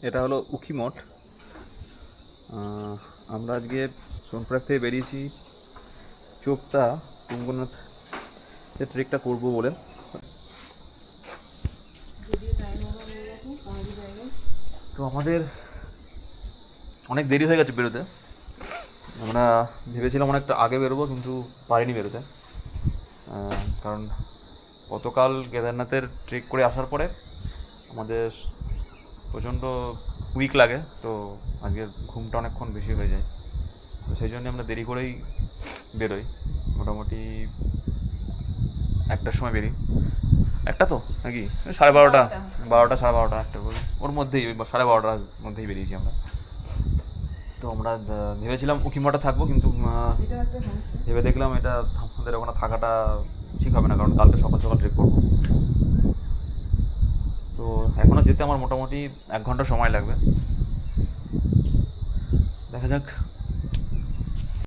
এটা হলো উখিমঠ। আমরা আজকে সোনপ্রয়াগ থেকে বেরিয়েছি চোপতা তুঙ্গনাথ ট্রেকটা করবো বলে। তো আমাদের অনেক দেরি হয়ে গেছে বেরোতে। আমরা ভেবেছিলাম অনেকটা আগে বেরোবো, কিন্তু পারিনি বেরোতে। কারণ গতকাল কেদারনাথের ট্রেক করে আসার পরে আমাদের প্রচণ্ড উইক লাগে, তো আজকে ঘুমটা অনেকক্ষণ বেশি হয়ে যায়। তো সেই জন্য আমরা দেরি করেই বেরোই। মোটামুটি একটার সময় বেরিই। একটা তো নাকি 12:30, 12টা 12:30 একটা করে ওর মধ্যেই, ওই 12:30টার মধ্যেই বেরিয়েছি আমরা। তো আমরা ভেবেছিলাম উখিমঠে থাকবো, কিন্তু ভেবে দেখলাম এটা আমাদের ওখানে থাকাটা ঠিক হবে না, কারণ কালকে সকাল সকাল ট্রেক করবো। তো এখনও যেতে আমার মোটামুটি 1 ঘন্টা সময় লাগবে। দেখা যাক